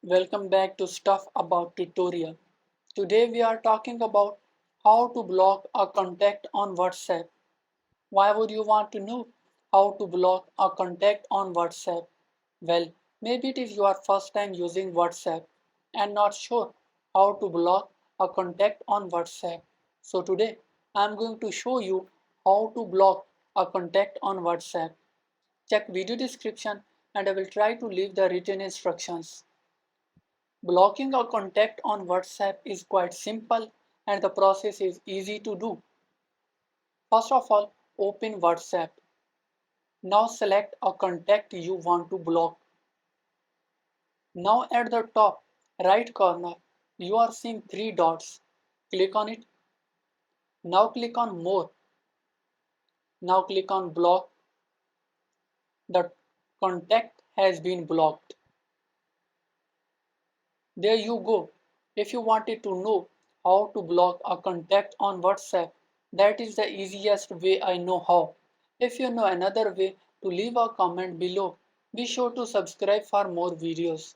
Welcome back to Stuff About Tutorial. Today we are talking about how to block a contact on WhatsApp. Why would you want to know how to block a contact on WhatsApp? Well, maybe it is your first time using WhatsApp and not sure how to block a contact on WhatsApp. So today I am going to show you how to block a contact on WhatsApp. Check video description and I will try to leave the written instructions. Blocking a contact on WhatsApp is quite simple and the process is easy to do. First of all, open WhatsApp. Now select a contact you want to block. Now at the top right corner, you are seeing three dots. Click on it. Now click on More. Now click on Block. The contact has been blocked. There you go. If you wanted to know how to block a contact on WhatsApp, that is the easiest way I know how. If you know another way, to leave a comment below. Be sure to subscribe for more videos.